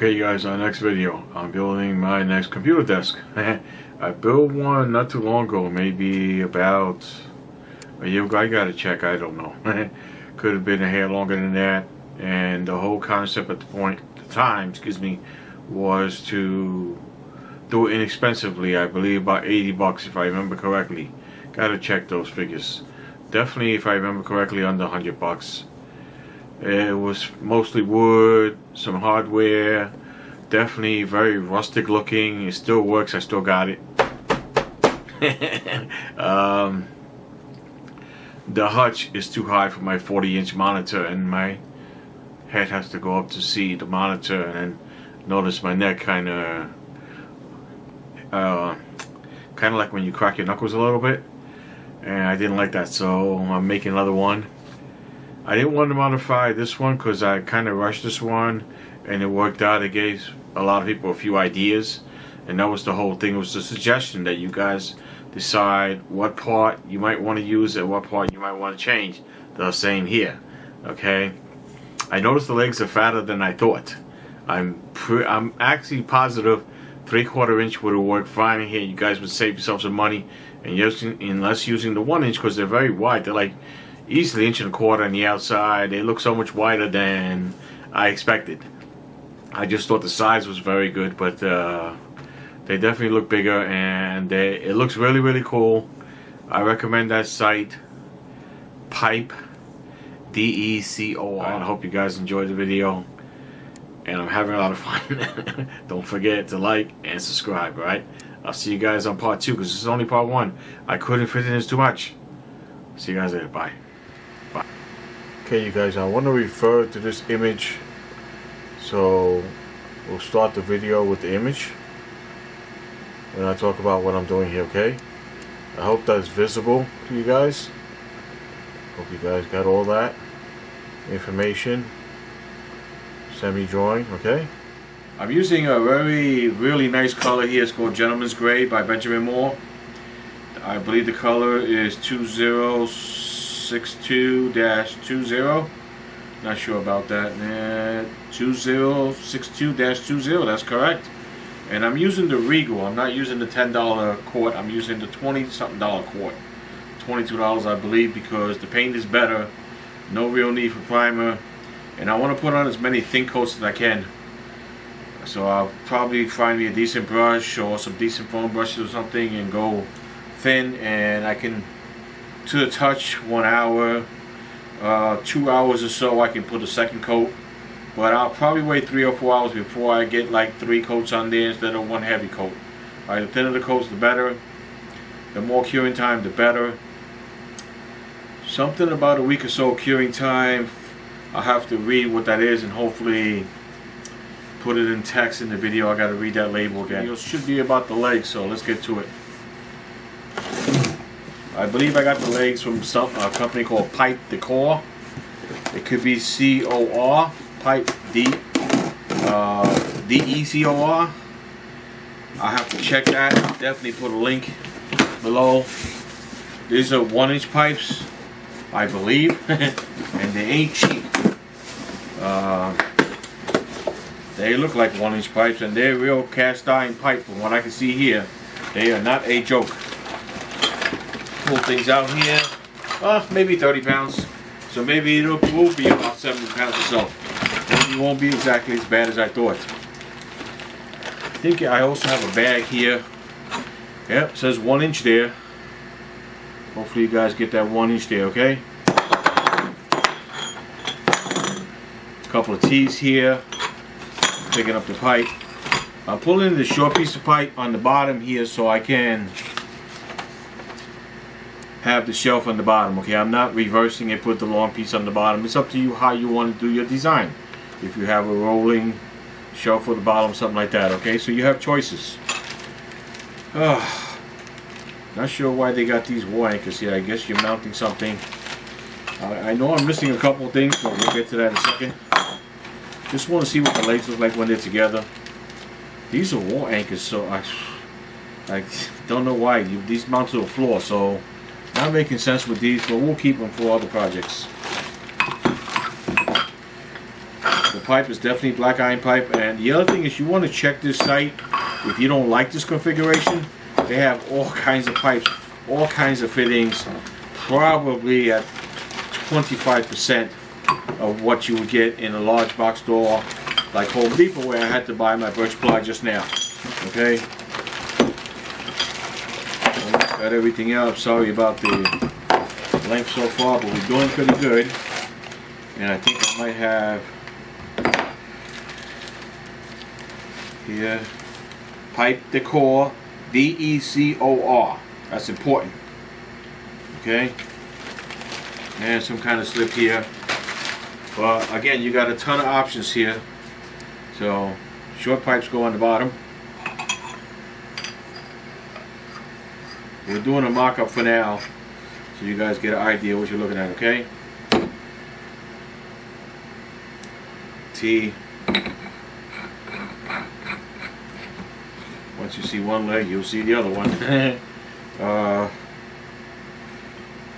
Okay, you guys, our next video, I'm building my next computer desk. I built one not too long ago, maybe about a year ago. I gotta check, I don't know. Could have been a hair longer than that. And the whole concept at the time, was to do it inexpensively. I believe about 80 bucks if I remember correctly. Gotta check those figures. Definitely, if I remember correctly, under 100 bucks. It was mostly wood, some hardware, definitely very rustic looking. It still works, I still got it. The hutch is too high for my 40-inch monitor, and my head has to go up to see the monitor, and then notice my neck kind of like when you crack your knuckles a little bit, and I didn't like that, so I'm making another one. I didn't want to modify this one because I kind of rushed this one and it worked out. It gave a lot of people a few ideas, and that was the whole thing. It was a suggestion that you guys decide what part you might want to use and what part you might want to change. The same here. Okay, I noticed the legs are fatter than I thought. I'm actually positive 3/4 inch would have worked fine in here. You guys would save yourself some money and less using the 1 inch, because they're very wide. They're like easily 1.25 on the outside. They look so much wider than I expected. I just thought the size was very good, but they definitely look bigger, and it looks really, really cool. I recommend that site, Pipe, Decor. I hope you guys enjoyed the video, and I'm having a lot of fun. Don't forget to like and subscribe, right? I'll see you guys on part 2, because this is only part 1. I couldn't fit in this too much. See you guys later. Bye. Okay, you guys, I want to refer to this image, so we'll start the video with the image when I talk about what I'm doing here, okay? I hope that's visible to you guys. Hope you guys got all that information. Semi-drawing, okay? I'm using a really nice color here. It's called Gentleman's Gray by Benjamin Moore. I believe the color is 2062-20. Not sure about that. 2062-20, that's correct. And I'm using the Regal. I'm not using the $10 quart. I'm using the $20-something quart. $22, I believe, because the paint is better. No real need for primer. And I want to put on as many thin coats as I can. So I'll probably find me a decent brush or some decent foam brushes or something and go thin, and I can, to the touch, 1 hour, 2 hours or so, I can put a second coat. But I'll probably wait 3 or 4 hours before I get like 3 coats on there instead of 1 heavy coat. Alright, the thinner the coats, the better. The more curing time, the better. Something about a week or so curing time. I'll have to read what that is and hopefully put it in text in the video. I got to read that label again. It should be about the legs, so let's get to it. I believe I got the legs from a company called Pipe Decor. It could be C-O-R, Pipe D-E-C-O-R. I have to check that. Definitely put a link below. These are 1-inch pipes, I believe, and they ain't cheap. They look like 1-inch pipes, and they're real cast iron pipe. From what I can see here, they are not a joke. Pull things out here, maybe 30 pounds, so maybe it will be about 70 pounds or so. Maybe it won't be exactly as bad as I thought. I think I also have a bag here. Yep, it says 1 inch there. Hopefully you guys get that 1 inch there, okay? A couple of T's here, picking up the pipe. I'm pulling the short piece of pipe on the bottom here so I can have the shelf on the bottom, okay? I'm not reversing it, put the long piece on the bottom. It's up to you how you want to do your design. If you have a rolling shelf for the bottom, something like that, okay? So you have choices. Not sure why they got these wall anchors here. I guess you're mounting something. I know I'm missing a couple of things, but we'll get to that in a second. Just want to see what the legs look like when they're together. These are wall anchors, so I don't know why. These mount to the floor, so not making sense with these, but we'll keep them for other projects. The pipe is definitely black iron pipe. And the other thing is, you want to check this site. If you don't like this configuration, they have all kinds of pipes, all kinds of fittings, probably at 25% of what you would get in a large box store like Home Depot, where I had to buy my birch ply just now. Okay, got everything else. Sorry about the length so far, but we're doing pretty good. And I think I might have here pipe Decor, D-E-C-O-R. That's important. Okay, and some kind of slip here. But again, you got a ton of options here. So short pipes go on the bottom. We're doing a mock-up for now, so you guys get an idea what you're looking at, okay? T. Once you see one leg, you'll see the other one.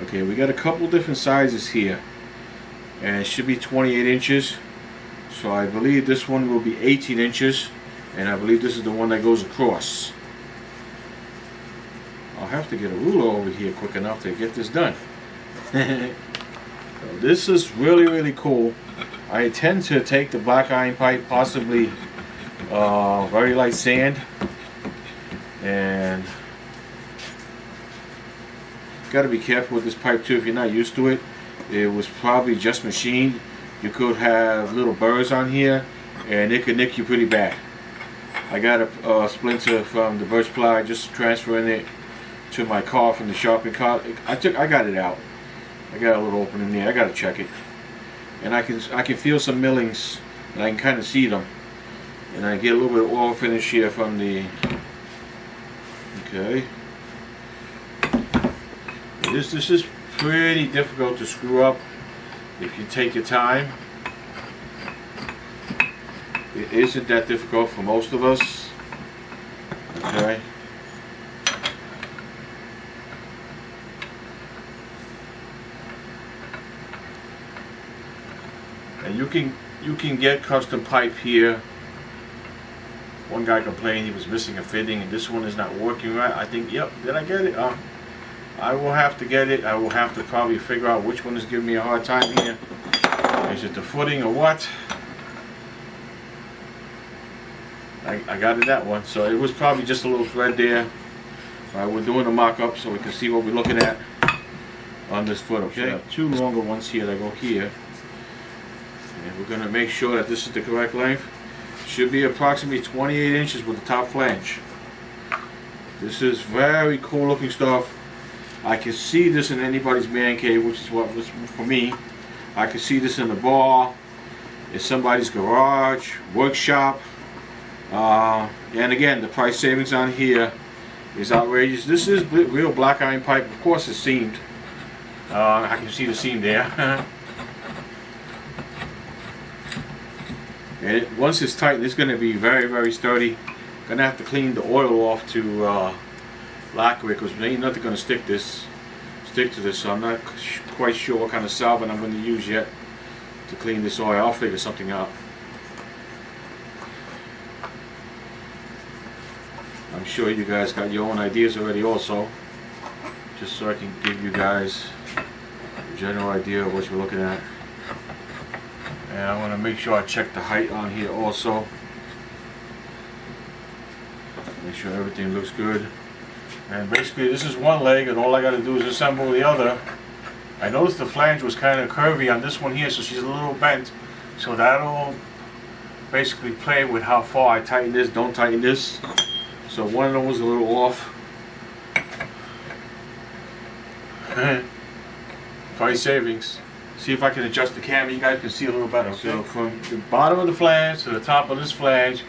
Okay, we got a couple different sizes here, and it should be 28 inches. So I believe this one will be 18 inches, and I believe this is the one that goes across. I'll have to get a ruler over here quick enough to get this done. So this is really cool. I intend to take the black iron pipe, possibly very light sand, and got to be careful with this pipe too if you're not used to it. It was probably just machined. You could have little burrs on here, and it could nick you pretty bad. I got a splinter from the birch ply, just transferring it to my car from the shopping cart. I got it out. I got a little opening there. I got to check it, and I can feel some millings, and I can kind of see them, and I get a little bit of oil finish here from the. Okay. This is pretty difficult to screw up if you take your time. It isn't that difficult for most of us. Okay. And you can get custom pipe here. One guy complained he was missing a fitting, and this one is not working right. I think, yep, did I get it? I will have to get it. I will have to probably figure out which one is giving me a hard time here. Is it the footing or what? I got it that one. So it was probably just a little thread there. Alright, we're doing a mock-up so we can see what we're looking at on this foot, okay? So two longer ones here that go here. And we're going to make sure that this is the correct length. Should be approximately 28 inches with the top flange. This is very cool looking stuff. I can see this in anybody's man cave, which is what was for me. I can see this in the bar, in somebody's garage, workshop. And again, the price savings on here is outrageous. This is real black iron pipe. Of course it's seamed. I can see the seam there. And once it's tight, it's going to be very sturdy. Going to have to clean the oil off to lacquer it, because there ain't nothing going to stick to this. So I'm not quite sure what kind of solvent I'm going to use yet to clean this oil. I'll figure something out. I'm sure you guys got your own ideas already also, just so I can give you guys a general idea of what you're looking at. And I want to make sure I check the height on here also. Make sure everything looks good. And basically this is one leg, and all I got to do is assemble the other. I noticed the flange was kind of curvy on this one here, so she's a little bent. So that'll basically play with how far I tighten this, don't tighten this. So one of them was a little off. Price savings. See if I can adjust the camera, you guys can see a little better. Okay. So from the bottom of the flange to the top of this flange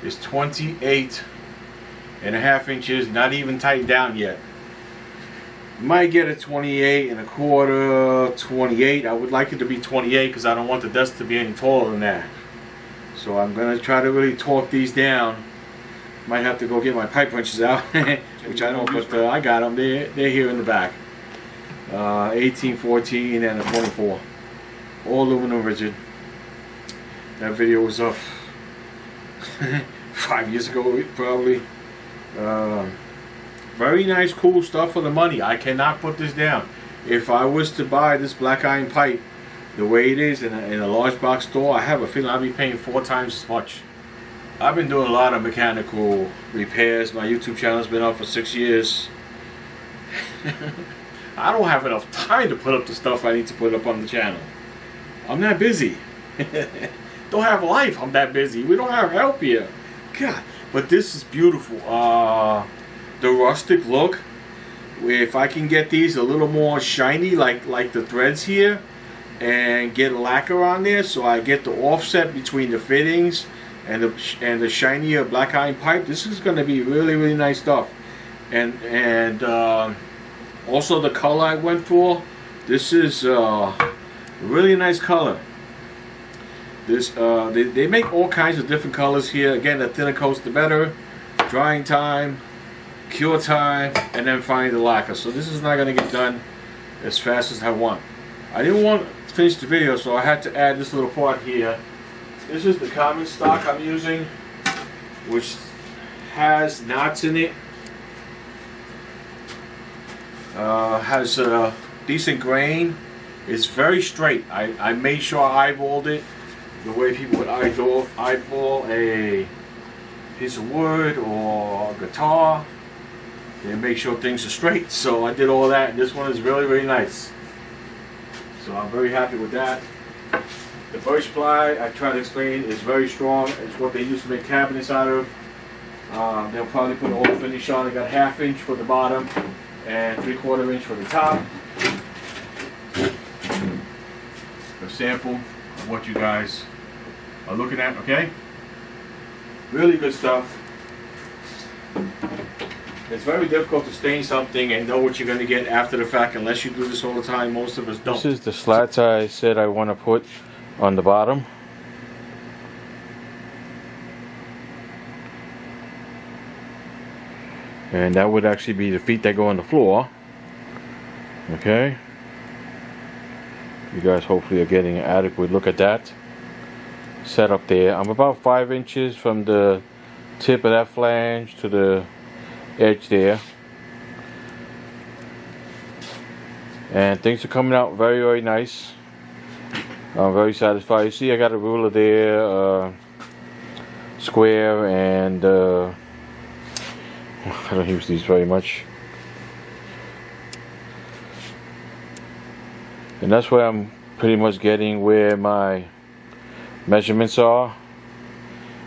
is 28.5 inches, not even tightened down yet. Might get a 28.25, 28. I would like it to be 28 because I don't want the desk to be any taller than that. So I'm going to try to really torque these down. Might have to go get my pipe wrenches out, which I don't, but I got them. They're here in the back. 18, 14, and a 24. All aluminum rigid. That video was up 5 years ago probably. Very nice, cool stuff for the money. I cannot put this down. If I was to buy this black iron pipe the way it is in a large box store, I have a feeling I'll be paying 4 times as much. I've been doing a lot of mechanical repairs. My YouTube channel's been up for 6 years. I don't have enough time to put up the stuff I need to put up on the channel. I'm that busy. Don't have a life, I'm that busy. We don't have help here. God, but this is beautiful. The rustic look. If I can get these a little more shiny, like the threads here, and get lacquer on there, so I get the offset between the fittings and the shinier black iron pipe. This is going to be really, really nice stuff. And also the color I went for. This is a really nice color. This they make all kinds of different colors here. Again, the thinner coats the better. Drying time, cure time, and then finally the lacquer. So this is not going to get done as fast as I want. I didn't want to finish the video, so I had to add this little part here. This is the common stock I'm using, which has knots in it. Has a decent grain. It's very straight. I made sure I eyeballed it the way people would eyeball a piece of wood or a guitar. They make sure things are straight. So I did all that, and this one is really, really nice. So I'm very happy with that. The birch ply, I tried to explain, is very strong. It's what they used to make cabinets out of. They'll probably put all the finish on. They got 1/2 inch for the bottom and 3/4 inch for the top. A sample of what you guys are looking at, okay? Really good stuff. It's very difficult to stain something and know what you're going to get after the fact unless you do this all the time. Most of us don't. This is the slats I said I want to put on the bottom. And that would actually be the feet that go on the floor. Okay. You guys hopefully are getting an adequate look at that. Set up there. I'm about 5 inches from the tip of that flange to the edge there. And things are coming out very, very nice. I'm very satisfied. You see I got a ruler there, square, and I don't use these very much. And that's where I'm pretty much getting where my measurements are.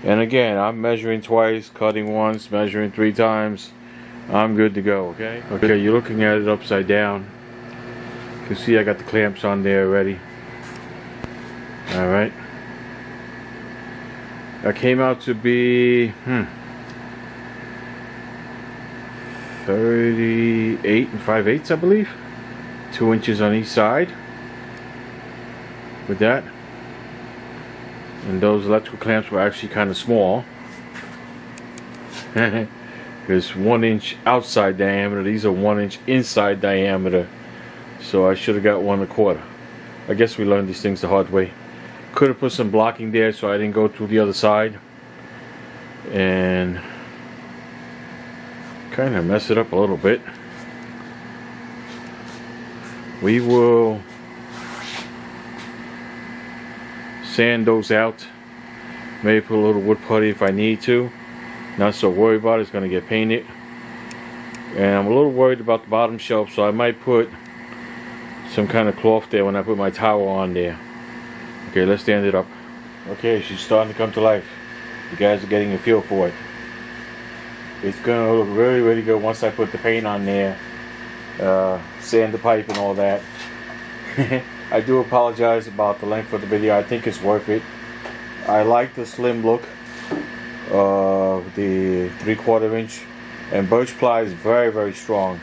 And again, I'm measuring twice, cutting once, measuring 3 times. I'm good to go, okay? Okay, you're looking at it upside down. You can see I got the clamps on there already. Alright. That came out to be 38 5/8, I believe. 2 inches on each side with that. And those electrical clamps were actually kind of small. There's 1 inch outside diameter. These are 1 inch inside diameter. So I should have got 1 1/4. I guess we learned these things the hard way. Could have put some blocking there so I didn't go through the other side and kind of mess it up a little bit. We will sand those out. Maybe put a little wood putty if I need to. Not so worried about it. It's going to get painted. And I'm a little worried about the bottom shelf, so I might put some kind of cloth there when I put my towel on there. Okay, let's stand it up. Okay, she's starting to come to life. You guys are getting a feel for it. It's going to look really, really good once I put the paint on there. Sand the pipe and all that. I do apologize about the length of the video. I think it's worth it. I like the slim look of the 3/4 inch, and birch ply is very, very strong.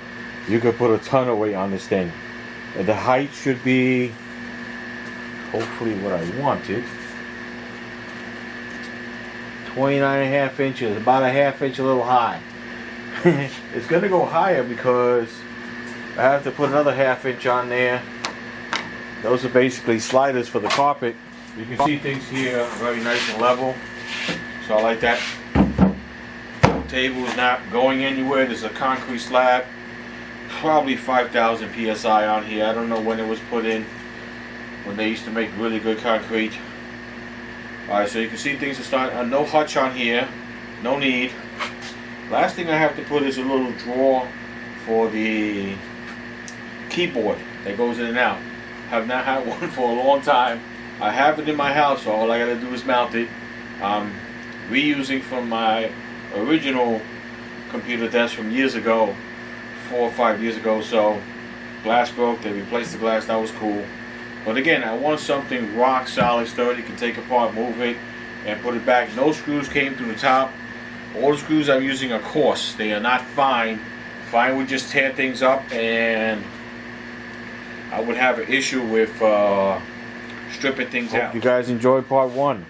You could put a ton of weight on this thing. And the height should be hopefully what I wanted. 29.5 inches, about a 1/2 inch a little high. It's gonna go higher because I have to put another 1/2 inch on there. Those are basically sliders for the carpet You can see things here very nice and level, so I like that. Table is not going anywhere. There's a concrete slab, probably 5,000 psi on here. I don't know when it was put in, when they used to make really good concrete. Alright, so you can see things are starting. No hutch on here, no need. Last thing I have to put is a little drawer for the keyboard that goes in and out. Have not had one for a long time. I have it in my house, so all I gotta do is mount it. Reusing from my original computer desk from years ago, 4 or 5 years ago. So glass broke, they replaced the glass, that was cool. But again, I want something rock solid, sturdy, you can take apart, move it, and put it back. No screws came through the top. All the screws I'm using are coarse, they are not fine. Fine would just tear things up, and I would have an issue with stripping things out. Hope you guys enjoyed part 1.